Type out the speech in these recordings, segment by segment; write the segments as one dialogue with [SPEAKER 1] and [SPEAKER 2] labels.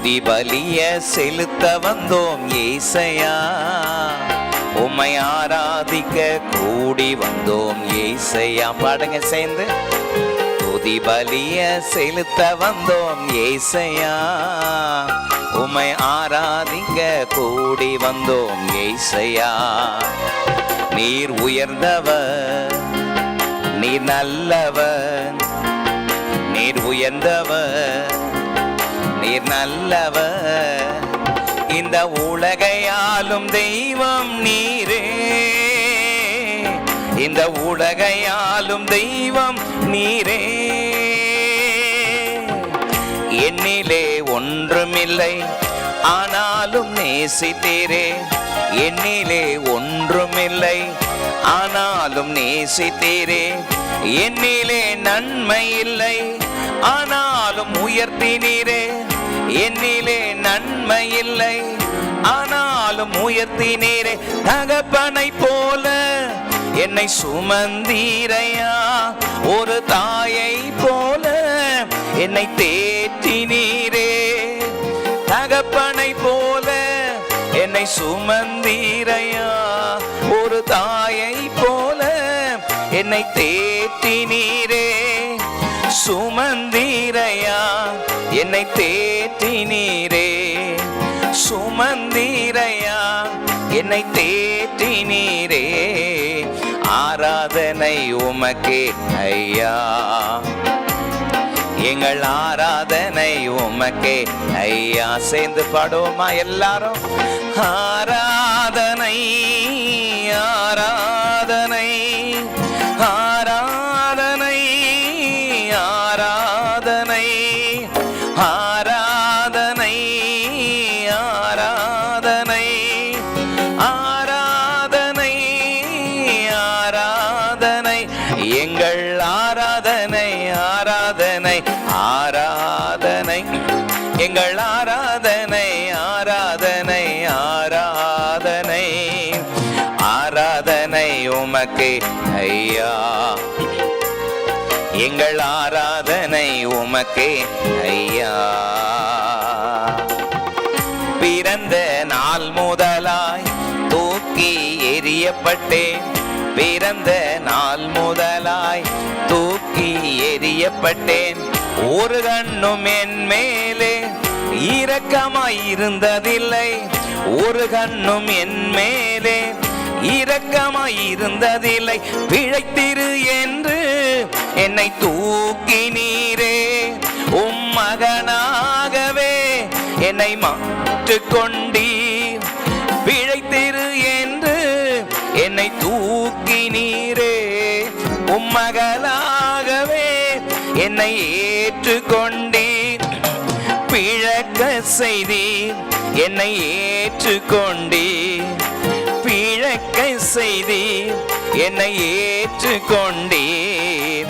[SPEAKER 1] துதி பலிய செலுத்த வந்தோம் ஏசையா, உம்மை ஆராதிக்க கூடி வந்தோம் ஏசையா. பாடுங்க சேர்ந்து. துதி பலிய செலுத்த வந்தோம் ஏசையா, உம்மை ஆராதிக்க கூடி வந்தோம் ஏசையா. நீர் உயர்ந்தவர், நீர் நல்லவர், நீர் உயர்ந்தவர், நீர் நல்லவர். இந்த உலகையாளும் தெய்வம் நீரே, இந்த உலகையாளும் தெய்வம் நீரே. என்னிலே ஒன்றுமில்லை ஆனாலும் நேசித்தீரே, என்னிலே ஒன்றுமில்லை ஆனாலும் நேசித்தீரே. என்னிலே நன்மை இல்லை ஆனாலும் உயர்த்தினீரே, என்னிலே நன்மை இல்லை ஆனாலும் உயர்த்தினீரே. தகப்பனை போல என்னை சுமந்தீரையா, ஒரு தாயை போல என்னை தேற்றினீரே. தகப்பனை போல என்னை சுமந்தீரையா, ஒரு தாயை போல என்னை தேற்றினீரே. சுமந்தீரையா என்னை தேற்றினீரே, சுமந்தீரையா என்னை தேற்றினீரே. ஆராதனை உமக்கே ஐயா, எங்கள் ஆராதனை உமக்கே ஐயா. சேர்ந்து பாடுவோமா எல்லாரும்? ஆராதனை ஆராதனை ஆராதனை ஆராதனை ஆராதனை ஆராதனை ஆராதனை ஆராதனை எங்கள் ஆராதனை ஆராதனை ஆராதனை எங்கள் ஆராதனை ஆராதனை ஆராதனை ஆராதனை உமக்கே ஐயா, எங்கள் ஆராதனை உமக்கே ஐயா. பிறந்த நாள் முதலாய் தூக்கி எறியப்பட்டேன், பிறந்த நாள் முதலாய் தூக்கி எறியப்பட்டேன். ஒரு கண்ணும் என் மேலே இரக்கமாய் இருந்ததில்லை, ஒரு கண்ணும் என் மேலே இரக்கமாய் இருந்ததில்லை. பிழைத்திரு என்று என்னை தூக்கினீரே, உம் மகனாகவே என்னை மாற்றிக்கொண்டீர். பிழைத்திரு என்று என்னை தூக்கினீரே, உம் மகளாகவே என்னை ஏற்றுக்கொண்டீர். பிழக்க செய்தீர் என்னை ஏற்றுக்கொண்டீர், பிழக்க செய்தீர் என்னை ஏற்றுக்கொண்டீர்.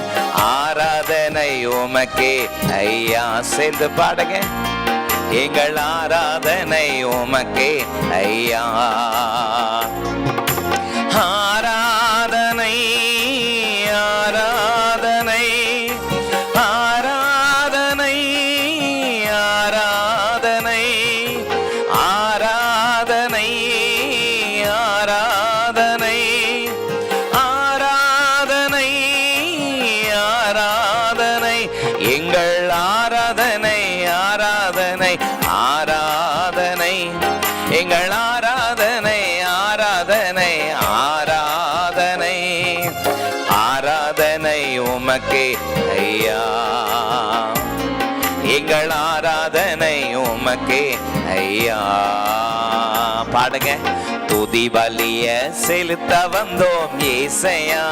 [SPEAKER 1] ஆராதனை உமக்கே ஐயா. சேர்ந்து பாடுங்க. எங்கள் ஆராதனை உமக்கே ஐயா. ஆராதனை ஆராதனை ஆராதனை ஆராதனை ஆராதனை ஆராதனை ஆராதனை ஆராதனை எங்கள் ஆராதனை ஆராதனை ஆராதனை எங்கள் ஆராதனை ஆராதனை ஆராதனை ஆராதனை உமக்கே ஐயா, எங்கள் ஆராதனை உமக்கே ஐயா. பாடுங்க. துதி பலிய செலுத்த வந்தோம் ஏசையா,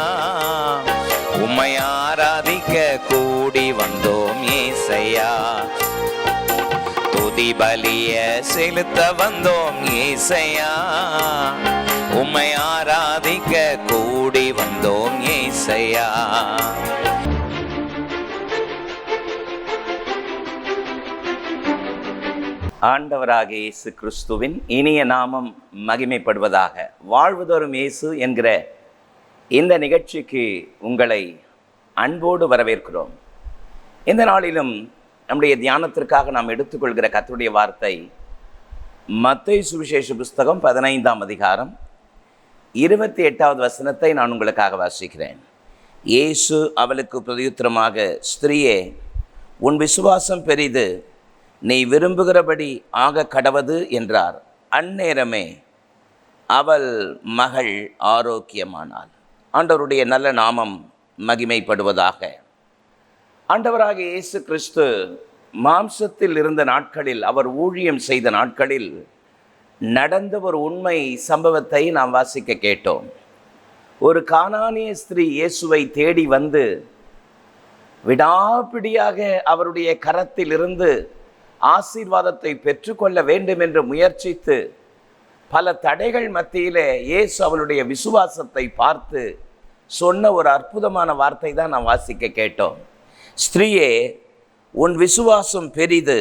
[SPEAKER 1] உம்மை ஆராதிக்க கூடி வந்தோம் ஏசையா. துதி பலிய செலுத்த வந்தோம் ஏசையா, உம்மை ஆராதிக்க கூடி வந்தோம் ஏசையா. ஆண்டவராகிய இயேசு கிறிஸ்துவின் இனிய நாமம் மகிமைப்படுவதாக. வாழ்வுதோறும் இயேசு என்கிற இந்த நிகழ்ச்சிக்கு உங்களை அன்போடு வரவேற்கிறோம். இந்த நாளிலும் நம்முடைய தியானத்திற்காக நாம் எடுத்துக்கொள்கிற கர்த்தருடைய வார்த்தை மத்தேயு சுவிசேஷ புஸ்தகம் 15ஆம் அதிகாரம் 28வது வசனத்தை நான் உங்களுக்காக வாசிக்கிறேன். இயேசு அவளுக்கு பிரதியுத்தரமாக, ஸ்திரீயே, உன் விசுவாசம் பெரிது, நீ விரும்புகிறபடி ஆக கடவது என்றார். அந்நேரமே அவள் மகள் ஆரோக்கியமானாள். ஆண்டவருடைய நல்ல நாமம் மகிமைப்படுவதாக. ஆண்டவராகிய இயேசு கிறிஸ்து மாம்சத்தில் இருந்த நாட்களில், அவர் ஊழியம் செய்த நாட்களில் நடந்த ஒரு உண்மை சம்பவத்தை நாம் வாசிக்க கேட்டோம். ஒரு கானானிய ஸ்திரீ இயேசுவை தேடி வந்து விடாப்பிடியாக அவருடைய கரத்தில் இருந்து ஆசீர்வாதத்தை பெற்றுக்கொள்ள வேண்டும் என்று முயற்சித்து பல தடைகள் மத்தியிலே இயேசு அவளுடைய விசுவாசத்தை பார்த்து சொன்ன ஒரு அற்புதமான வார்த்தை தான் நாம் வாசிக்க கேட்டோம். ஸ்திரீயே, உன் விசுவாசம் பெரிது,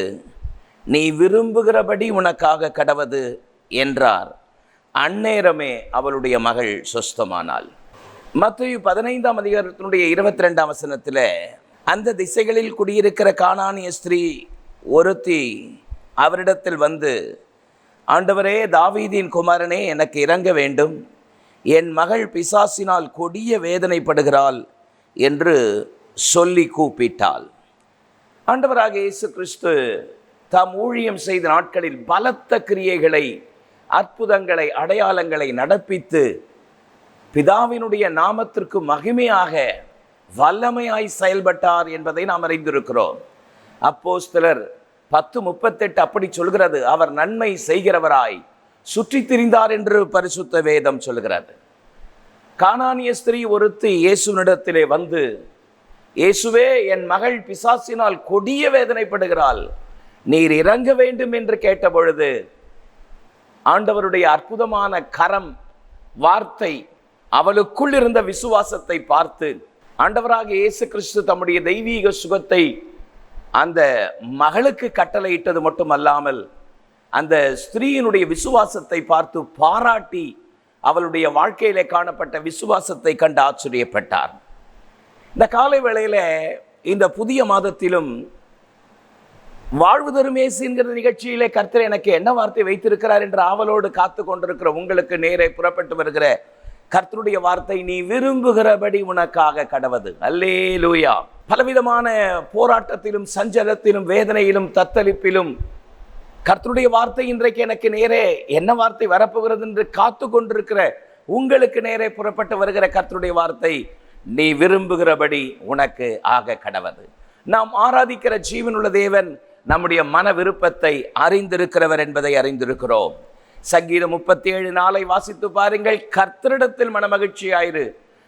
[SPEAKER 1] நீ விரும்புகிறபடி உனக்காக கடவது என்றார். அந்நேரமே அவளுடைய மகள் சொஸ்தமானாள். மத்தேயு 15ஆம் அதிகாரத்தினுடைய 22ஆம் வசனத்தில், அந்த திசைகளில் குடியிருக்கிற கானானிய ஸ்திரீ ஒருத்தி அவரிடத்தில் வந்து, ஆண்டவரே, தாவீதின் குமாரனே, எனக்கு இரங்க வேண்டும், என் மகள் பிசாசினால் கொடிய வேதனைப்படுகிறாள் என்று சொல்லி கூப்பிட்டாள். ஆண்டவராகிய இயேசு கிறிஸ்து தாம் ஊழியம் செய்த நாட்களில் பலத்த கிரியைகளை, அற்புதங்களை, அடையாளங்களை நடப்பித்து பிதாவினுடைய நாமத்திற்கு மகிமையாக வல்லமையாய் செயல்பட்டார் என்பதை நாம் அறிந்திருக்கிறோம். அப்போஸ்தலர் 10:38 அப்படி சொல்கிறது. அவர் நன்மை செய்கிறவராய் சுற்றி திரிந்தார் என்று பரிசுத்த வேதம் சொல்கிறது. கானானிய ஸ்திரீ ஒருத்தி இயேசுவினிடத்திலே வந்து, இயேசுவே, என் மகள் பிசாசினால் கொடிய வேதனைப்படுகிறாள், நீர் இறங்க வேண்டும் என்று கேட்டபொழுது ஆண்டவருடைய அற்புதமான கரம், வார்த்தை அவளுக்குள் இருந்த விசுவாசத்தை பார்த்து ஆண்டவராக இயேசு கிறிஸ்து தம்முடைய தெய்வீக சுகத்தை அந்த மகளுக்கு கட்டளையிட்டது மட்டுமல்லாமல் அந்த ஸ்திரீயினுடைய விசுவாசத்தை பார்த்து பாராட்டி அவளுடைய வாழ்க்கையிலே காணப்பட்ட விசுவாசத்தை கண்டு ஆச்சரியப்பட்டார். இந்த காலை வேளையில, இந்த புதிய மாதத்திலும் வாழ்வு தரும் இயேசு என்கிற நிகழ்ச்சியிலே கர்த்தர் எனக்கு என்ன வார்த்தை வைத்திருக்கிறார் என்று ஆவலோடு காத்து கொண்டிருக்கிற உங்களுக்கு நேரே புறப்பட்டு வருகிற கர்த்தருடைய வார்த்தை, நீ விரும்புகிறபடி உனக்காக கடவது. அல்லேலூயா. பலவிதமான போராட்டத்திலும், சஞ்சலத்திலும், வேதனையிலும், தத்தளிப்பிலும் கர்த்தருடைய வார்த்தை இன்றைக்கு எனக்கு நேரே என்ன வார்த்தை வரப்போகிறது என்று காத்து கொண்டிருக்கிற உங்களுக்கு நேரே புறப்பட்டு வருகிற கர்த்தருடைய வார்த்தை, நீ விரும்புகிறபடி உனக்கு ஆக கடவது. நாம் ஆராதிக்கிற ஜீவனுள்ள தேவன் நம்முடைய மன விருப்பத்தை அறிந்திருக்கிறவர் என்பதை அறிந்திருக்கிறோம். சங்கீதம் 37:4 வாசித்து பாருங்கள். கர்த்தரிடத்தில் மனமகிழ்ச்சியாயிரு,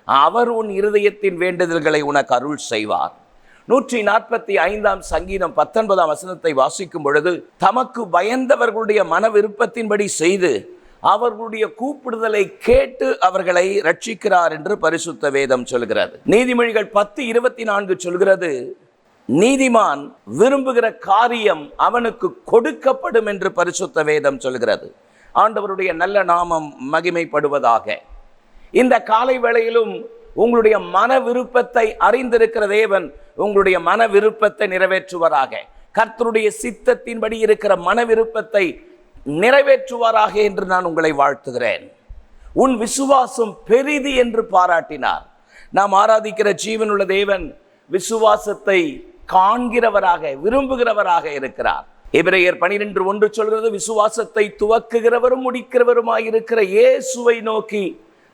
[SPEAKER 1] அவர் உன் இருதயத்தின் வேண்டுதல்களை உனக்கு அருள் செய்வார். 145ஆம் சங்கீதம் 19ஆம் வசனத்தை வாசிக்கும் பொழுது, தமக்கு பயந்தவர்களுடைய மன விருப்பத்தின்படி செய்து அவர்களுடைய கூப்பிடுதலை கேட்டு அவர்களை ரட்சிக்கிறார் என்று பரிசுத்த வேதம் சொல்கிறது. நீதிமொழிகள் 10:24 சொல்கிறது, நீதிமான் விரும்புகிற காரியம் அவனுக்கு கொடுக்கப்படும் என்று பரிசுத்த வேதம் சொல்கிறது. ஆண்டவருடைய நல்ல நாமம் மகிமைப்படுவதாக. இந்த காலை வேளையிலும் உங்களுடைய மன விருப்பத்தை அறிந்திருக்கிற தேவன் உங்களுடைய மன விருப்பத்தை நிறைவேற்றுவாராக. கர்த்தருடைய சித்தத்தின்படி இருக்கிற மன விருப்பத்தை நிறைவேற்றுவாராக என்று நான் உங்களை வாழ்த்துகிறேன். உன் விசுவாசம் பெரிது என்று பாராட்டினார். நாம் ஆராதிக்கிற ஜீவனுள்ள தேவன் விசுவாசத்தை காண்கிறவராக, விரும்புகிறவராக இருக்கிறார். எபிரேயர் 12:1 சொல்கிறது, விசுவாசத்தை துவக்குகிறவரும் முடிக்கிறவருமாயிருக்கிற இயேசுவை நோக்கி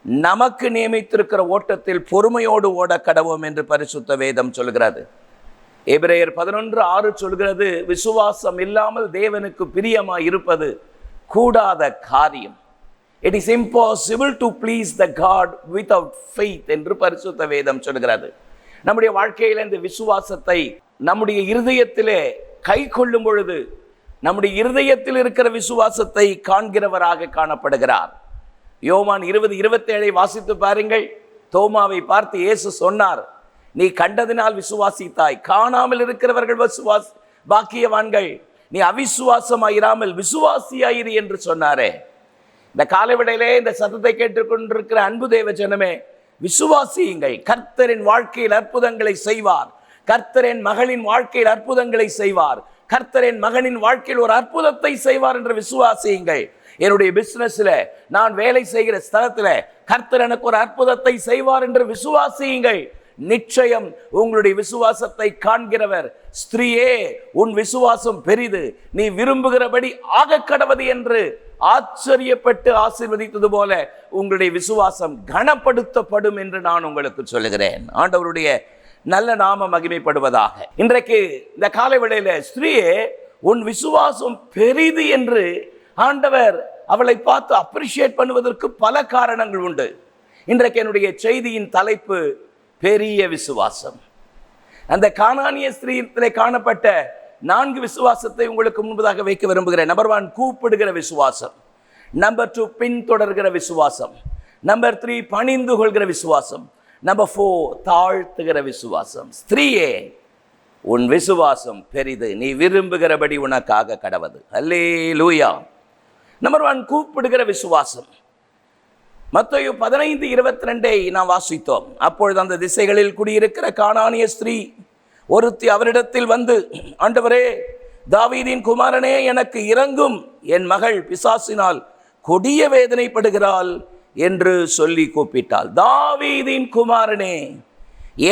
[SPEAKER 1] நமக்கு நியமித்திருக்கிற ஓட்டத்தில் பொறுமையோடு ஓட கடவோம் என்று பரிசுத்த வேதம் சொல்கிறது. எபிரேயர் 11:6 சொல்கிறது, விசுவாசம் இல்லாமல் தேவனுக்கு பிரியமாய் இருப்பது கூடாத காரியம். It is impossible to please the God without faith என்று பரிசுத்த வேதம் சொல்கிறது. நம்முடைய வாழ்க்கையில் இந்த விசுவாசத்தை நம்முடைய இருதயத்திலே கை கொள்ளும் பொழுது நம்முடைய இருதயத்தில் இருக்கிற விசுவாசத்தை காண்கிறவராக காணப்படுகிறார். யோவான் 20:27 வாசித்து பாருங்கள். தோமாவை பார்த்து இயேசு சொன்னார், நீ கண்டதினால் விசுவாசித்தாய், காணாமல் இருக்கிறவர்கள் பாக்கியவான்கள், நீ அவிசுவாசமாயிராமல் விசுவாசியாயிரு என்று சொன்னாரே. இந்த காலவிடையிலே இந்த சத்தத்தை கேட்டுக்கொண்டிருக்கிற அன்பு தேவ ஜனமே, விசுவாசியுங்கள். கர்த்தரின் வாழ்க்கையில் அற்புதங்களை செய்வார். கர்த்தர் என் மகளின் வாழ்க்கையில் அற்புதங்களை செய்வார், கர்த்தர் என் மகனின் வாழ்க்கையில் ஒரு அற்புதத்தை செய்வார் என்று விசுவாசியுங்கள். என்னுடைய பிசினஸ்ல, நான் வேலை செய்கிற ஸ்தலத்துல கர்த்தர் எனக்கு ஒரு அற்புதத்தை செய்வார் என்று விசுவாசியுங்கள். நிச்சயம் உங்களுடைய விசுவாசத்தை காண்கிறவர், ஸ்திரீயே உன் விசுவாசம் பெரிது, நீ விரும்புகிறபடி ஆக கடவது என்று ஆச்சரியப்பட்டு ஆசீர்வதித்தது போல உங்களுடைய விசுவாசம் கனப்படுத்தப்படும் என்று நான் உங்களுக்கு சொல்லுகிறேன். ஆண்டவருடைய நல்ல நாம மகிமைப்படுவதாக. இன்றைக்கு இந்த காலை வேளையில, ஸ்திரீயே உன் விசுவாசம் பெரிது என்று ஆண்டவர் அவளை பார்த்து அப்ரிஷியேட் பண்ணுவதற்கு பல காரணங்கள் உண்டு. இன்றைக்கு என்னுடைய செய்தியின் தலைப்பு பெரிய விசுவாசம். அந்த கானானிய ஸ்திரீயிலே காணப்பட்ட 4 விசுவாசத்தை உங்களுக்கு முன்பதாக வைக்க விரும்புகிறேன். நம்பர் 1, கூப்பிடுகிற விசுவாசம். நம்பர் 2, பின்தொடர்கிற விசுவாசம். நம்பர் 3, பணிந்து கொள்கிற விசுவாசம். நம்பர் 4, தாழ்த்துகிற விசுவாசம். ஸ்திரீயே உன் விசுவாசம் பெரிது, நீ விரும்புகிறபடி உனக்காக கடவது. அல்லேலூயா. நம்பர் 1, கூப்பிடுகிற விசுவாசம். மத்தேயு 15:22 நாம் வாசித்தோம். அப்பொழுது அந்த திசைகளில் குடியிருக்கிற கானானிய ஸ்திரீ ஒருத்தி அவரிடத்தில் வந்து, ஆண்டவரே, தாவீதின் குமாரனே, எனக்கு இரங்கும், என் மகள் பிசாசினால் கொடிய வேதனைப்படுகிறாள் என்று சொல்லி கூப்பிட்டாள். தாவீதின் குமாரனே,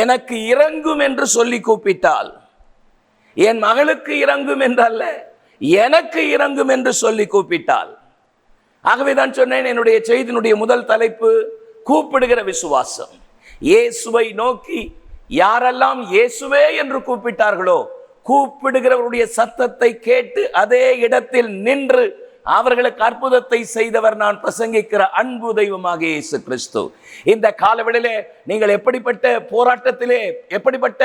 [SPEAKER 1] எனக்கு இரங்கும் என்று சொல்லி கூப்பிட்டாள். என் மகளுக்கு இரங்கும் என்றல்ல, எனக்கு இரங்கும் என்று சொல்லி கூப்பிட்டாள். ஆகவேதான் சொன்னேன், என்னுடைய செய்தியினுடைய முதல் தலைப்பு கூப்பிடுகிற விசுவாசம். இயேசுவை நோக்கி யாரெல்லாம் இயேசுவே என்று கூப்பிட்டார்களோ, கூப்பிடுகிறவருடைய சத்தத்தை கேட்டு அதே இடத்தில் நின்று அவர்களுக்கு அற்புதத்தை செய்தவர் நான் பிரசங்கிக்கிற அன்பு தெய்வமாக இயேசு கிறிஸ்து. இந்த காலவெளியிலே நீங்கள் எப்படிப்பட்ட போராட்டத்திலே, எப்படிப்பட்ட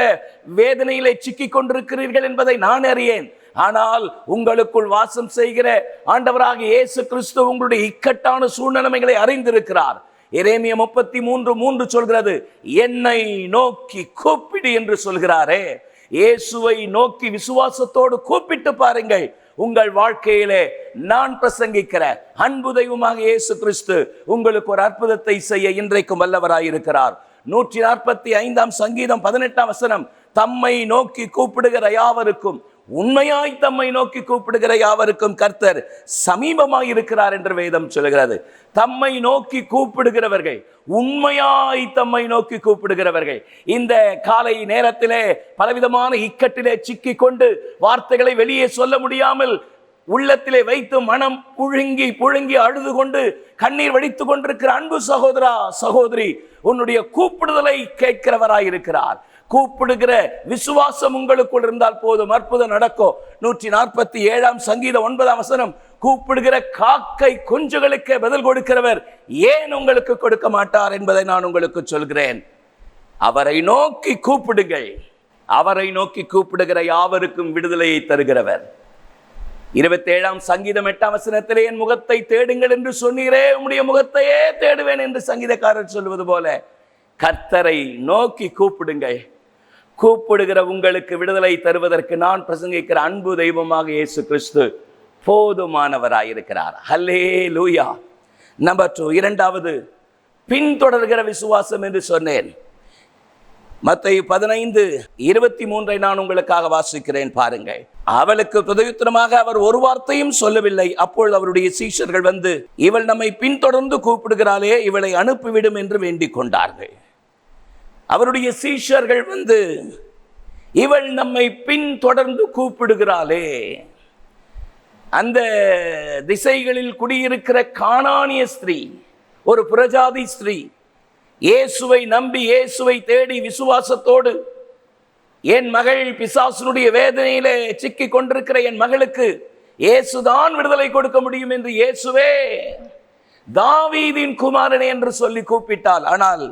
[SPEAKER 1] வேதனையிலே சிக்கிக் கொண்டிருக்கிறீர்கள் என்பதை நான் அறியேன். ஆனால் உங்களுக்குள் வாசம் செய்கிற ஆண்டவராக இயேசு கிறிஸ்து உங்களுடைய இக்கட்டான சூழ்நிலைகளை அறிந்திருக்கிறார். எரேமியா 33:3 சொல்கிறது, என்னை நோக்கி கூப்பிடு என்று சொல்கிறாரே. இயேசுவை நோக்கி விசுவாசத்தோடு கூப்பிட்டு பாருங்கள். உங்கள் வாழ்க்கையிலே நான் பிரசங்கிக்கிற அன்பு தெய்வமாக இயேசு கிறிஸ்து உங்களுக்கு ஒரு அற்புதத்தை செய்ய இன்றைக்கும் வல்லவராயிருக்கிறார். 145 சங்கீதம் 18 தம்மை நோக்கி கூப்பிடுகிற யாவருக்கும், உண்மையாய் தம்மை நோக்கி கூப்பிடுகிற யாவருக்கும் கர்த்தர் சமீபமாய் இருக்கிறார் என்று வேதம் சொல்கிறது. தம்மை நோக்கி கூப்பிடுகிறவர்கள், உண்மையாய் தம்மை நோக்கி கூப்பிடுகிறவர்கள், இந்த காலை நேரத்திலே பலவிதமான இக்கட்டிலே சிக்கி கொண்டு வார்த்தைகளை வெளியே சொல்ல முடியாமல் உள்ளத்திலே வைத்து மனம் புழுங்கி அழுது கொண்டு கண்ணீர் வடித்து கொண்டிருக்கிற அன்பு சகோதரா, சகோதரி, உன்னுடைய கூப்பிடுதலை கேட்கிறவராயிருக்கிறார். கூப்பிடுகிற விசுவாசம் உங்களுக்குள் இருந்தால் போதும், அற்புதம் நடக்கும். 147 சங்கீதம் 9 கூப்பிடுகிற காக்கை குஞ்சுகளுக்கு பதில் கொடுக்கிறவர் ஏன் உங்களுக்கு கொடுக்க மாட்டார் என்பதை நான் உங்களுக்கு சொல்கிறேன். அவரை நோக்கி கூப்பிடுங்கள். அவரை நோக்கி கூப்பிடுகிற யாவருக்கும் விடுதலையை தருகிறவர். 27 சங்கீதம் 8 என் முகத்தை தேடுங்கள் என்று சொன்னீரே, உம்முடைய முகத்தையே தேடுவேன் என்று சங்கீதக்காரர் சொல்வது போல கர்த்தரை நோக்கி கூப்பிடுங்கள். கூப்பிடுகிற உங்களுக்கு விடுதலை தருவதற்கு நான் பிரசங்கிக்கிற அன்பு தெய்வமாக இயேசு கிறிஸ்து போதுமானவராயிருக்கிறார். ஹல்லேலூயா. நம்பர் 2, இரண்டாவது பின்தொடர்கிற விசுவாசம் என்று சொன்னேன். மத்தேயு 15:23 நான் உங்களுக்காக வாசிக்கிறேன், பாருங்கள். அவளுக்கு பிரதியுத்தரமாக அவர் ஒரு வார்த்தையும் சொல்லவில்லை. அப்பொழுது அவருடைய சீஷர்கள் வந்து, இவள் நம்மை பின்தொடர்ந்து கூப்பிடுகிறாளே, இவளை அனுப்பிவிடும் என்று வேண்டிக் கொண்டார்கள். அவருடைய சீஷர்கள் வந்து, இவள் நம்மை பின்தொடர்ந்து கூப்பிடுகிறாளே. அந்த திசைகளில் குடியிருக்கிற கானானிய ஸ்திரீ, ஒரு புறஜாதி ஸ்திரீ, இயேசுவை நம்பி, இயேசுவை தேடி விசுவாசத்தோடு, என் மகள் பிசாசுனுடைய வேதனையிலே சிக்கி கொண்டிருக்கிற என் மகளுக்கு இயேசுதான் விடுதலை கொடுக்க முடியும் என்று, இயேசுவே தாவீதின் குமாரனே என்று சொல்லி கூப்பிட்டாள். ஆனால்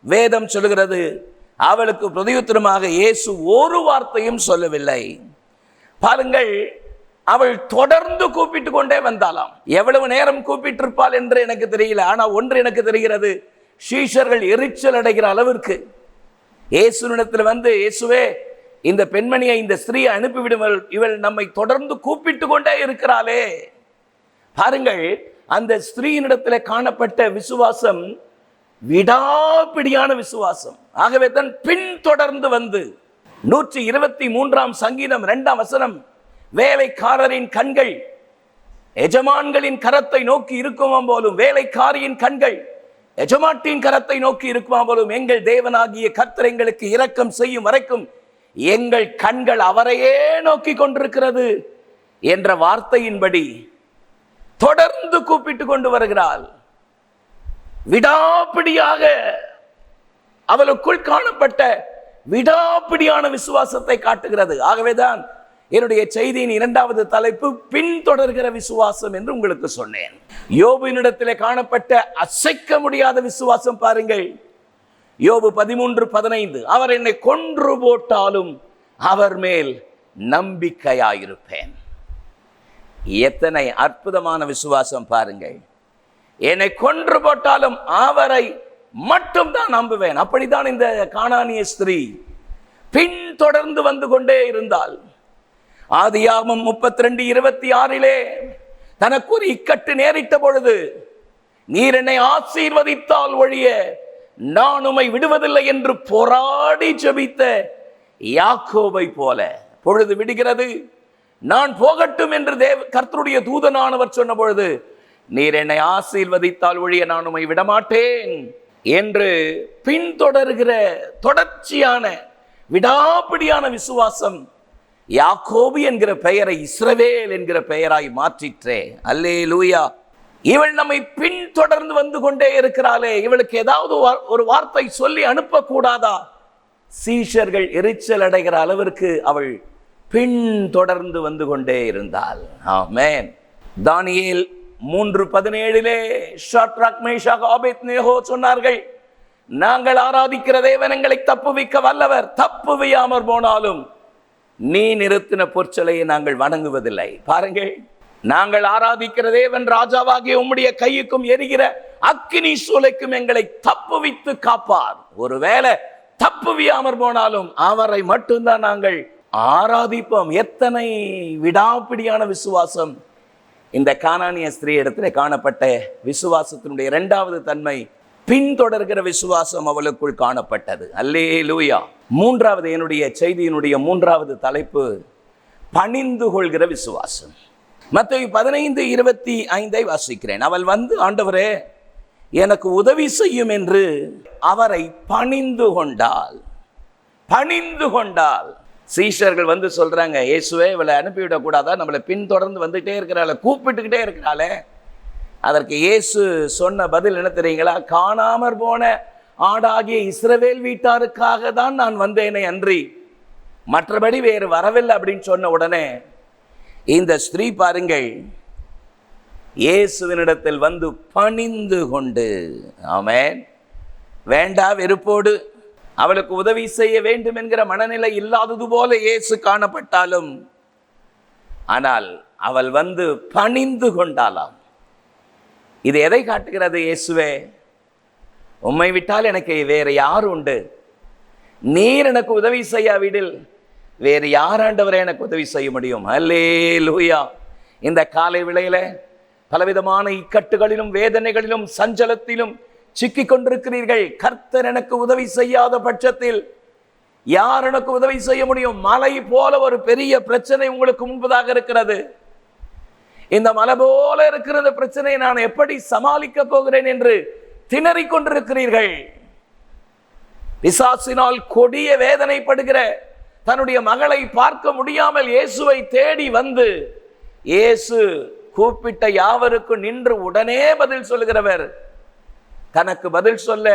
[SPEAKER 1] வேதம் சொல்கிறது, அவளுக்கு பிரதியுத்தரமாக இயேசு ஒரு வார்த்தையும் சொல்லவில்லை. பாருங்கள், அவள் தொடர்ந்து கூப்பிட்டு கொண்டே வந்தாளாம். எவ்வளவு நேரம் கூப்பிட்டு இருப்பாள் என்று எனக்கு தெரியல. ஆனால் ஒன்று எனக்கு தெரிகிறது, சீஷர்கள் எரிச்சல் அடைகிற அளவிற்கு இயேசுவிடத்தில் வந்து, இயேசுவே இந்த பெண்மணியை, இந்த ஸ்திரீயை அனுப்பிவிடுங்கள், இவள் நம்மை தொடர்ந்து கூப்பிட்டு கொண்டே இருக்கிறாளே. பாருங்கள், அந்த ஸ்திரீயினிடத்தில் காணப்பட்ட விசுவாசம் விடாப்பிடியான விசுவாசம். ஆகவே தான் பின்தொடர்ந்து வந்து 123 சங்கீதம் 2 வேலைக்காரரின் கண்கள் எஜமான்களின் கரத்தை நோக்கி இருக்குமா போலும், வேலைக்காரியின் கண்கள் எஜமாட்டின் கரத்தை நோக்கி இருக்குமா போலும், எங்கள் தேவனாகிய கர்த்தர் எங்களுக்கு இரக்கம் செய்யும் வரைக்கும் எங்கள் கண்கள் அவரையே நோக்கி கொண்டிருக்கிறது என்ற வார்த்தையின்படி தொடர்ந்து கூப்பிட்டு கொண்டு வருகிறாள். விடாப்பிடியாக அவளுக்குள் காணப்பட்ட விடாப்பிடியான விசுவாசத்தை காட்டுகிறது. ஆகவேதான் என்னுடைய செய்தியின் 2வது தலைப்பு பின்தொடர்கிற விசுவாசம் என்று உங்களுக்கு சொன்னேன். யோபுவினிடத்திலே காணப்பட்ட அசைக்க முடியாத விசுவாசம் பாருங்கள். யோபு 13:15, அவர் என்னை கொன்று போட்டாலும் அவர் மேல் நம்பிக்கையாயிருப்பேன். எத்தனை அற்புதமான விசுவாசம் பாருங்கள். என்னை கொன்று போட்டாலும் அவரை மட்டும் தான் நம்புவேன். அப்படித்தான் இந்த கானானிய ஸ்திரீ பின்தொடர்ந்து வந்து கொண்டே இருந்தாள். ஆதியாகமம் 32:26 தனக்கு ஒரு இக்கட்டு நேரிட்ட பொழுது, நீர் என்னை ஆசீர்வதித்தால் ஒழிய நான் உம்மை விடுவதில்லை என்று போராடி ஜெபித்த யாக்கோபை போல, பொழுது விடுகிறது, நான் போகட்டும் என்று கர்த்தருடைய தூதனானவர் சொன்ன பொழுது, நீர் என்னை ஆசீர்வதித்தால் ஒழிய நான் உம்மை விடமாட்டேன் என்று பின்தொடர்கிற தொடர்ச்சியான விடாப்பிடியான விசுவாசம் யாக்கோபு என்கிற பெயரை இஸ்ரவேல் என்கிற பெயராய் மாற்றிற்றே. அல்லேலூயா. இவள் நம்மை பின்தொடர்ந்து வந்து கொண்டே இருக்கிறாளே, இவளுக்கு ஏதாவது ஒரு வார்த்தை சொல்லி அனுப்பக்கூடாதா? சீஷர்கள் எரிச்சல் அடைகிற அளவிற்கு அவள் பின்தொடர்ந்து வந்து கொண்டே இருந்தாள். ஆமென். தானியேல் 3:17 ஷாத்ராக், மேஷாக், ஆபேத்நேகோ சொன்னார்கள், நாங்கள் ஆராதிக்கிற தேவன் எங்களை தப்புவிக்க வல்லவர், தப்புவியாமற் போனாலும் நீ நிறுத்தின பொற்சலையை நாங்கள் வணங்குவதில்லை. பாருங்கள், நாங்கள் ஆராதிக்கிற தேவன் ராஜாவாகிய உம்முடைய கையுக்கும் எரிகிற அக்கினி சூளைக்கும் எங்களை தப்புவித்து காப்பார். ஒருவேளை தப்புவியாமற் போனாலும் அவரை மட்டும்தான் நாங்கள் ஆராதிப்போம். எத்தனை விடாப்பிடியான விசுவாசம் இந்த கானானிய ஸ்திரீ இடத்துல காணப்பட்ட விசுவாசத்தினுடைய 2வது தன்மை, பின்தொடர்கிற விசுவாசம் அவளுக்குள் காணப்பட்டது. அல்லேலூயா. 3வது என்னுடைய செய்தியினுடைய 3வது தலைப்பு பணிந்து கொள்கிற விசுவாசம். மத்தேயு 15:25 வாசிக்கிறேன். அவள் வந்து, ஆண்டவரே எனக்கு உதவி செய்யும் என்று அவரை பணிந்து கொண்டாள். பணிந்து கொண்டாள். சீஷர்கள் வந்து சொல்றாங்க, இயேசுவே இவளை அனுப்பிவிடக்கூடாதா, நம்மளை பின்தொடர்ந்து வந்துட்டே இருக்கிறாளே, கூப்பிட்டுக்கிட்டே இருக்கிறாளே. அதற்கு இயேசு சொன்ன பதில் என்ன தெரியுங்களா? காணாமற் போன ஆடாகிய இஸ்ரவேல் வீட்டாருக்காக தான் நான் வந்தேனே அன்றி மற்றபடி வேறு வரவில்லை அப்படின்னு சொன்ன உடனே இந்த ஸ்திரீ பாருங்கள், இயேசுவினிடத்தில் வந்து பணிந்து கொண்டு, ஆமென், வேண்டா வெறுப்போடு அவளுக்கு உதவி செய்ய வேண்டும் என்கிற மனநிலை இல்லாதது போல இயேசு காணப்பட்டாலும், ஆனால் அவள் வந்து பணிந்து கொண்டாளாம். இது எதை காட்டுகிறது? இயேசுவே, உம்மை விட்டால் எனக்கு வேறு யார் உண்டு? நீர் எனக்கு உதவி செய்யாவிடில் வேறு யார் ஆண்டவரே எனக்கு உதவி செய்ய முடியும்? அல்லேலூயா. இந்த காலை வேளையில பலவிதமான இக்கட்டுகளிலும் வேதனைகளிலும் சஞ்சலத்திலும் சிக்கிக் கொண்டிருக்கிறீர்கள். கர்த்தர் எனக்கு உதவி செய்யாத பட்சத்தில் யார் எனக்கு உதவி செய்ய முடியும்? மலை போல ஒரு பெரிய பிரச்சனை உங்களுக்கு முன்பதாக இருக்கிறது. இந்த மலை போல இருக்கிற பிரச்சனையை நான் எப்படி சமாளிக்க போகிறேன் என்று திணறிக் கொண்டிருக்கிறீர்கள். பிசாசினால் கொடிய வேதனைப்படுகிற தன்னுடைய மகளை பார்க்க முடியாமல் இயேசுவை தேடி வந்து, இயேசு கூப்பிட்ட யாவருக்கும் நின்று உடனே பதில் சொல்லுகிறவர், தனக்கு பதில் சொல்ல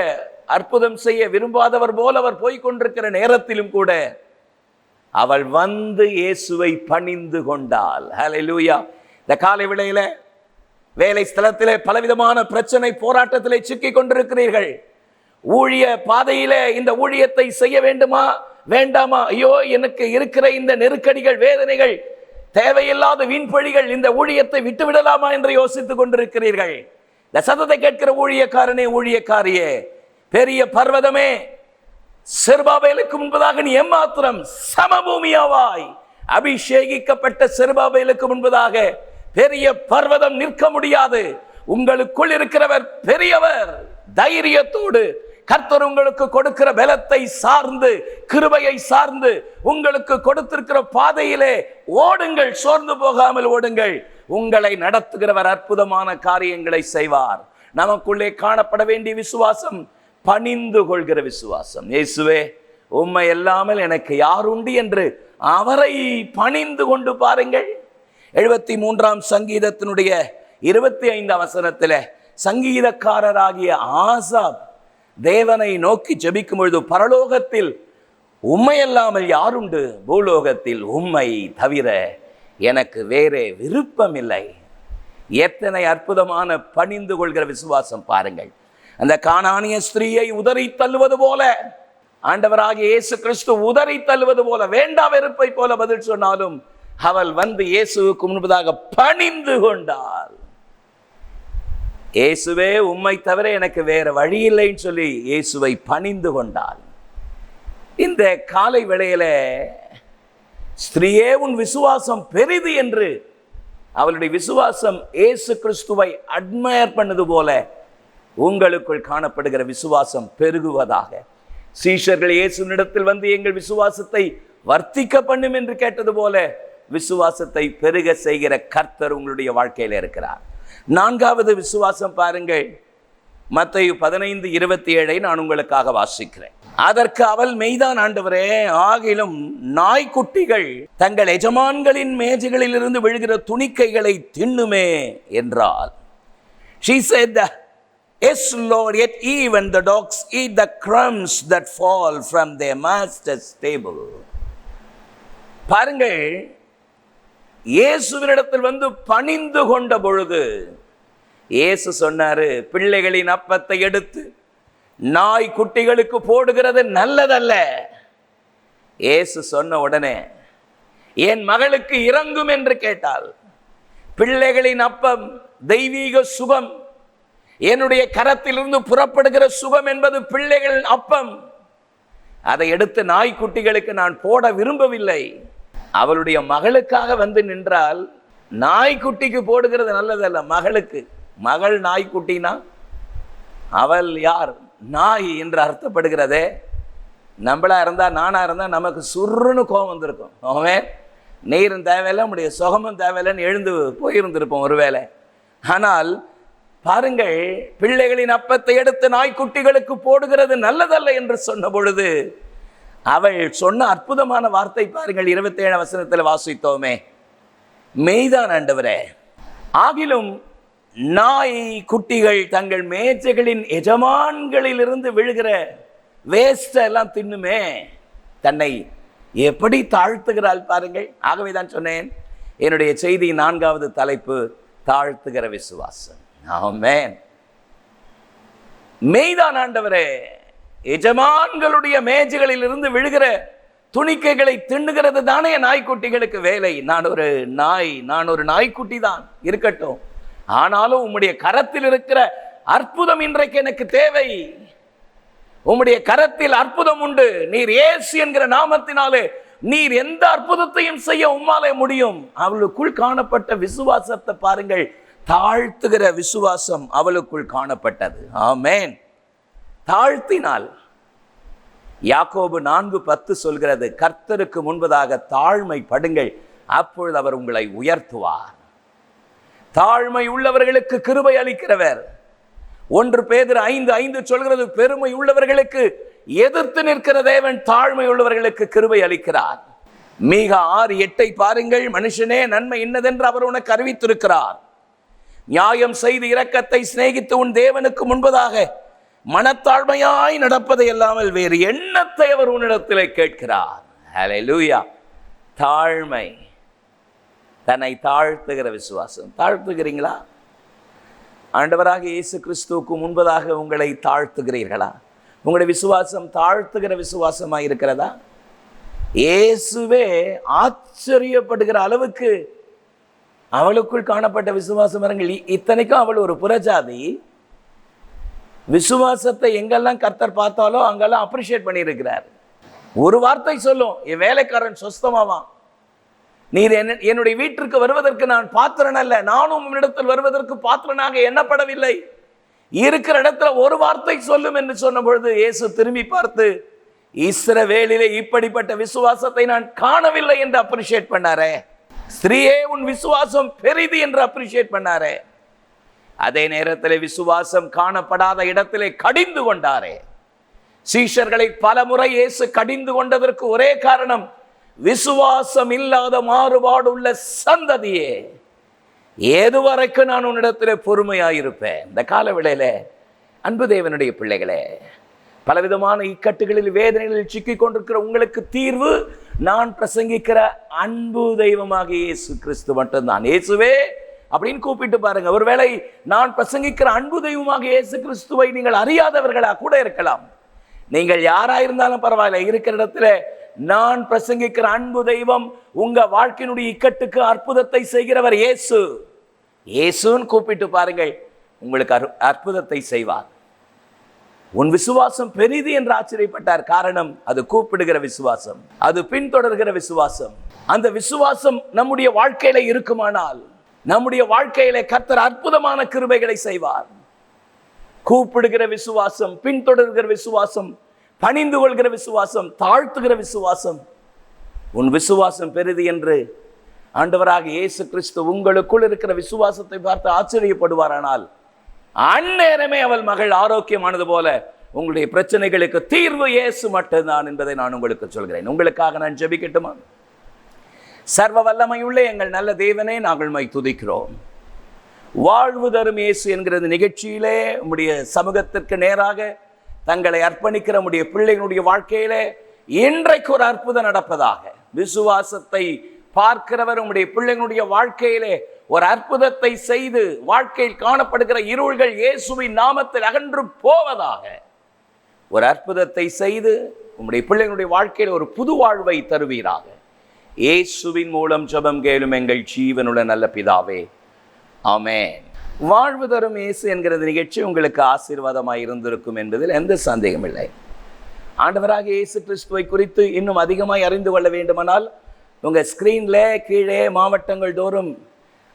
[SPEAKER 1] அற்புதம் செய்ய விரும்பாதவர் போல அவர் போய்கொண்டிருக்கிற நேரத்திலும் கூட அவள் வந்து இயேசுவை பணிந்து கொண்டாள். ஹல்லேலூயா. இந்த காலை வேளையில வேலை ஸ்தலத்திலே பலவிதமான பிரச்சனை போராட்டத்திலே சிக்கிக் கொண்டிருக்கிறீர்கள். ஊழிய பாதையிலே இந்த ஊழியத்தை செய்ய வேண்டுமா வேண்டாமா, ஐயோ எனக்கு இருக்கிற இந்த நெருக்கடிகள் வேதனைகள் தேவையில்லாத வீண்பழிகள், இந்த ஊழியத்தை விட்டுவிடலாமா என்று யோசித்துக் கொண்டிருக்கிறீர்கள். இந்த சத்தத்தை கேட்கிற ஊழியக்காரனே, ஊழியக்காரியே, பெரிய பர்வதமே, செருபாபேலுக்கு முன்பதாக நீ எம்மாத்திரம் சமபூமியாவாய். அபிஷேகிக்கப்பட்ட செருபாபேலுக்கு முன்பதாக பெரிய பர்வதம் நிற்க முடியாது. உங்களுக்குள் இருக்கிறவர் பெரியவர். தைரியத்தோடு கர்த்தர் உங்களுக்கு கொடுக்கிற பலத்தை சார்ந்து, கிருபையை சார்ந்து உங்களுக்கு கொடுத்திருக்கிற பாதையிலே ஓடுங்கள், சோர்ந்து போகாமல் ஓடுங்கள். உங்களை நடத்துகிறவர் அற்புதமான காரியங்களை செய்வார். நமக்குள்ளே காணப்பட வேண்டிய விசுவாசம் பணிந்து கொள்கிற விசுவாசம். இயேசுவே, உம்மை இல்லாமல் எனக்கு யார் உண்டு என்று அவரை பணிந்து கொண்டு பாருங்கள். 73ஆம் சங்கீதத்தினுடைய 25ஆம் வசனத்தில் சங்கீதக்காரராகிய ஆசாப் தேவனை நோக்கி ஜெபிக்கும் பொழுது, பரலோகத்தில் உம்மை அல்லாமல் யாருண்டு, பூலோகத்தில் உம்மை தவிர எனக்கு வேறே விருப்பம் இல்லை. எத்தனை அற்புதமான பணிந்து கொள்கிற விசுவாசம் பாருங்கள். அந்த கானானிய ஸ்திரீயை உதறி தள்ளுவது போல, ஆண்டவராகிய இயேசு கிறிஸ்து உதறி தள்ளுவது போல, வேண்டா வெறுப்பை போல பதில் சொன்னாலும் அவள் வந்து இயேசுவுக்கு முன்பதாக பணிந்து கொண்டாள். இயேசுவே, உம்மை தவிர எனக்கு வேற வழி இல்லைன்னு சொல்லி இயேசுவை பணிந்து கொண்டாள். இந்த காலை வேளையில ஸ்திரீயே, உன் விசுவாசம் பெரிது என்று அவளுடைய விசுவாசம் இயேசு கிறிஸ்துவை அட்மயர் பண்ணது போல உங்களுக்குள் காணப்படுகிற விசுவாசம் பெருகுவதாக. சீஷர்கள் இயேசுவினிடத்தில் வந்து எங்கள் விசுவாசத்தை வர்த்திக்க பண்ணும் என்று கேட்டது போல விசுவாசத்தை பெருக செய்கிற கர்த்தர் உங்களுடைய வாழ்க்கையில் இருக்கிறார். 4வது விசுவாசம் பாருங்கள். மத்தேயு 15:27 நான் உங்களுக்காக வாசிக்கிறேன். அதற்கு அவள், மெய்தான் ஆண்டவரே, ஆகிலும் நாய்க்குட்டிகள் தங்கள் எஜமான்களின் மேஜைகளில் இருந்து விழுகிற துணிக்கைகளை தின்னுமே என்றாள். She said, Yes, Lord, yet even the dogs eat the crumbs that fall from their master's table. பாருங்கள், இயேசுவினிடத்தில் வந்து பணிந்து கொண்ட பொழுது இயேசு சொன்னாரு, பிள்ளைகளின் அப்பத்தை எடுத்து நாய் குட்டிகளுக்கு போடுகிறது நல்லதல்ல. இயேசு சொன்ன உடனே, என் மகளுக்கு இறங்கும் என்று கேட்டாள். பிள்ளைகளின் அப்பம் தெய்வீக சுகம், என்னுடைய கரத்திலிருந்து புறப்படுகிற சுகம் என்பது பிள்ளைகளின் அப்பம். அதை எடுத்து நாய்க்குட்டிகளுக்கு நான் போட விரும்பவில்லை. அவளுடைய மகளுக்காக வந்து நின்றால், நாய்க்குட்டிக்கு போடுகிறது நல்லதல்ல, மகளுக்கு. மகள் நாய்க்குட்டினா அவள் யார்? நாய் என்று அர்த்தப்படுகிறதே. நம்மளா இருந்தா, நானா இருந்தா நமக்கு சுருன்னு கோபம் வந்திருக்கும். அவன் நீரும் தேவையில்லை, நம்முடைய சுகமும் தேவையில்லைன்னு எழுந்து போயிருந்திருப்போம் ஒருவேளை. ஆனால் பாருங்கள், பிள்ளைகளின் அப்பத்தை எடுத்து நாய்க்குட்டிகளுக்கு போடுகிறது நல்லதல்ல என்று சொன்ன பொழுது அவள் சொன்ன அற்புதமான வார்த்தை பாருங்கள். 27 வசனத்தில் வாசித்தோமே, மெய்தான் ஆண்டவரே, ஆகிலும் நாய் குட்டிகள் தங்கள் மேஜைகளின் எஜமான்களில் இருந்து விழுகிற வேஸ்ட் எல்லாம் தின்னுமே. தன்னை எப்படி தாழ்த்துகிறாள் பாருங்கள். ஆகவே தான் சொன்னேன், என்னுடைய செய்தி 4வது தலைப்பு, தாழ்த்துகிற விசுவாசம். ஆமென். மெய்தான் ஆண்டவரே, எஜமான்களுடைய மேஜைகளில் இருந்து விழுகிற துணிக்கைகளை தின்னுகிறது தானே நாய்க்குட்டிகளுக்கு வேலை. நான் ஒரு நாய்க்குட்டி தான் இருக்கட்டும், ஆனாலும் உம்முடைய கரத்தில் இருக்கிற அற்புதம் இன்றைக்கு எனக்கு தேவை. உம்முடைய கரத்தில் அற்புதம் உண்டு. நீர் இயேசு என்கிற நாமத்தினாலே நீர் எந்த அற்புதத்தையும் செய்ய உம்மாலே முடியும். அவளுக்குள் காணப்பட்ட விசுவாசத்தை பாருங்கள். தாழ்த்துகிற விசுவாசம் அவளுக்குள் காணப்பட்டது. ஆமென். தாழ்த்தினால் யாக்கோபு 4:10 சொல்கிறது, கர்த்தருக்கு முன்பதாக தாழ்மை படுங்கள், அப்பொழுது அவர் உங்களை உயர்த்துவார். தாழ்மை உள்ளவர்களுக்கு கிருபை அளிக்கிறவர். 1 பேதுரு 5:5 சொல்கிறது, பெருமை உள்ளவர்களுக்கு எதிர்த்து நிற்கிற தேவன் தாழ்மை உள்ளவர்களுக்கு கிருபை அளிக்கிறார். மீகா 6:8 பாருங்கள், மனுஷனே, நன்மை இன்னதென்று அவர் உனக்கு அறிவித்திருக்கிறார். நியாயம் செய்து இரக்கத்தை சிநேகித்து உன் தேவனுக்கு முன்பதாக மனத்தாழ்மையாய் நடப்பதை அல்லாமல் வேறு எண்ணத்தை அவர் உன்னிடத்திலே கேட்கிறார். ஹல்லேலூயா. தாழ்மை, தன்னை தாழ்த்துகிற விசுவாசம். தாழ்த்துகிறீங்களா? ஆண்டவராக இயேசு கிறிஸ்துவுக்கு முன்பதாக உங்களை தாழ்த்துகிறீர்களா? உங்களுடைய விசுவாசம் தாழ்த்துகிற விசுவாசமாக இருக்கிறதா? இயேசுவே ஆச்சரியப்படுகிற அளவுக்கு அவளுக்குள் காணப்பட்ட விசுவாசம். இத்தனைக்கும் அவள் ஒரு புறஜாதி. விசுவாசத்தை எங்கெல்லாம் கர்த்தர் பார்த்தாலோ அங்கெல்லாம் அப்ரிஷியேட் பண்ணியிருக்கிறார். ஒரு வார்த்தை சொல்லும், என் வேலைக்காரன் சொஸ்தமாவான். நீர் என்னுடைய வீட்டிற்கு வருவதற்கு நான் பாத்திரன் அல்ல, நானும் உன்னிடத்தில் வருவதற்கு பாத்திரனாக எண்ணப்படவில்லை. இருக்கிற இடத்துல ஒரு வார்த்தை சொல்லும் என்று சொன்ன பொழுது இயேசு திரும்பி பார்த்து, இஸ்ரவேலிலே இப்படிப்பட்ட விசுவாசத்தை நான் காணவில்லை என்று அப்ரிஷியேட் பண்ணாரே. ஸ்திரீயே, உன் விசுவாசம் பெரிது என்று அப்ரிஷியேட் பண்ணாரே. அதே நேரத்தில் விசுவாசம் காணப்படாத இடத்திலே கடிந்து கொண்டாரே. சீஷர்களை பல முறை இயேசு கடிந்து கொண்டதற்கு ஒரே காரணம், விசுவாசம் இல்லாத மாறுபாடு உள்ள சந்ததியே, ஏதுவரைக்கும் நான் உன்னிடத்திலே பொறுமையாயிருப்பேன். இந்த காலவேளையில அன்பு தேவனுடைய பிள்ளைகளே, பலவிதமான இக்கட்டுகளில் வேதனைகளில் சிக்கிக் கொண்டிருக்கிற உங்களுக்கு தீர்வு நான் பிரசங்கிக்கிற அன்பு தெய்வமாக இயேசு கிறிஸ்து மட்டும்தான். இயேசுவே அப்படின்னு கூப்பிட்டு பாருங்க. ஒருவேளை நான் பிரசங்கிக்கிற அன்பு தெய்வமாக இயேசு கிறிஸ்துவை நீங்கள் அறியாதவர்களா கூட இருக்கலாம். நீங்கள் யாராயிருந்தாலும் பரவாயில்ல, இருக்கிற இடத்துல நான் பிரசங்கிக்கிற அன்பு தெய்வம் உங்க வாழ்க்கையினுடைய இக்கட்டுக்கு அற்புதத்தை செய்கிறவர் இயேசு. இயேசுன்னு கூப்பிட்டு பாருங்கள், உங்களுக்கு அற்புதத்தை செய்வார். உன் விசுவாசம் பெரிது என்று ஆச்சரியப்பட்டார். காரணம், அது கூப்பிடுகிற விசுவாசம், அது பின்தொடர்கிற விசுவாசம். அந்த விசுவாசம் நம்முடைய வாழ்க்கையில இருக்குமானால் நம்முடைய வாழ்க்கையில கர்த்தர் அற்புதமான கிருபைகளை செய்வார். கூப்பிடுகிற விசுவாசம், பின்தொடர்கிற விசுவாசம், பணிந்து கொள்கிற விசுவாசம், தாழ்த்துகிற விசுவாசம். உன் விசுவாசம் பெரிது என்று ஆண்டவராக இயேசு கிறிஸ்து உங்களுக்குள் இருக்கிற விசுவாசத்தை பார்த்து ஆச்சரியப்படுவாரானால், அந்நேரமே அவள் மகள் ஆரோக்கியமானது போல உங்களுடைய பிரச்சனைகளுக்கு தீர்வு இயேசு மட்டும்தான் என்பதை நான் உங்களுக்கு சொல்கிறேன். உங்களுக்காக நான் ஜெபிக்கட்டுமா? சர்வ வல்லமையுள்ள எங்கள் நல்ல தேவனே, நாங்கள் மை துதிக்கிறோம். வாழ்வு தரும் இயேசு என்கிற நிகழ்ச்சியிலே உம்முடைய சமூகத்திற்கு நேராக தங்களை அர்ப்பணிக்கிற உம்முடைய பிள்ளைகளுடைய வாழ்க்கையிலே இன்றைக்கு ஒரு அற்புதம் நடப்பதாக. விசுவாசத்தை பார்க்கிறவர் உம்முடைய பிள்ளைகளுடைய வாழ்க்கையிலே ஒரு அற்புதத்தை செய்து வாழ்க்கையில் காணப்படுகிற இருள்கள் இயேசுவின் நாமத்தில் அகன்று போவதாக. ஒரு அற்புதத்தை செய்து உம்முடைய பிள்ளைகளுடைய வாழ்க்கையில் ஒரு புது வாழ்வை தருவீராக. இயேசுவின் மூலம் ஜெபம் கேளும் எங்கள் ஜீவனுள்ள நல்ல பிதாவே, ஆமென். வாழ்வு தரும் இயேசு என்கிற நிகழ்ச்சி உங்களுக்கு ஆசீர்வாதமாக இருந்திருக்கும் என்பதில் எந்த சந்தேகம் இல்லை. ஆண்டவராக இயேசு கிறிஸ்துவை குறித்து இன்னும் அதிகமாக அறிந்து கொள்ள வேண்டுமானால் உங்கள் ஸ்க்ரீனில் கீழே மாவட்டங்கள் தோறும்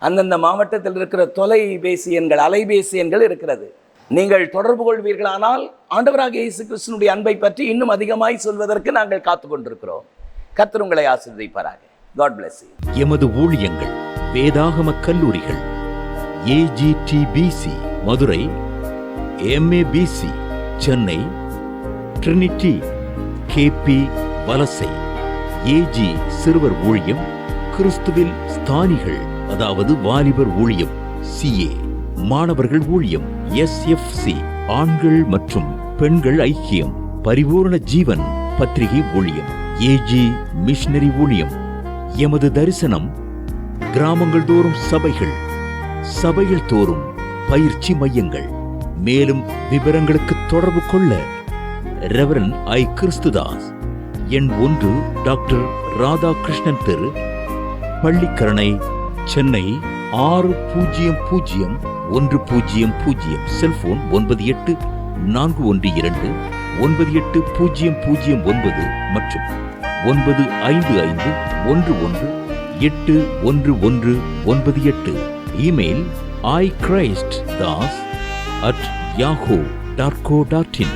[SPEAKER 1] அந்தந்த மாவட்டத்தில் இருக்கிற தொலைபேசி எண்கள், அலைபேசி எண்கள் இருக்கிறது. நீங்கள் தொடர்பு கொள்வீர்களானால் ஆண்டவராக இயேசு கிறிஸ்துவினுடைய அன்பை பற்றி இன்னும் அதிகமாய் சொல்வதற்கு நாங்கள் காத்து கொண்டிருக்கிறோம். கர்த்தர் உங்களை ஆசீர்வதிப்பாராக. God bless you.
[SPEAKER 2] எமது ஊழியங்கள் வேதாகம கல்லூரிகள் AGTBC Madurai, MABC Chennai, Trinity KP வலசை, AG சிறுவர் ஊழியம், கிறிஸ்துவில் ஸ்தானிகள் அதாவது வாலிபர் ஊழியம் CA, மாணவர்கள் ஊழியம் SFC, ஆண்கள் மற்றும் பெண்கள் ஐக்கியம், பரிபூர்ண ஜீவன் பத்திரிகை ஊழியம், AG மிஷனரி ஊழியம். எமது தரிசனம் கிராமங்கள் தோறும் சபைகள், சபைகள் தோறும் பயிற்சி மையங்கள். மேலும் விவரங்களுக்கு தொடர்பு கொள்ள ரெவரன் I. கிறிஸ்துதாஸ், எண் 1, டாக்டர் ராதாகிருஷ்ணன் தெரு, பள்ளிக்கரணை, சென்னை 600100. செல்போன் 9841298009 மற்றும் 9551181198. Email iChristdas@yahoo.co.in.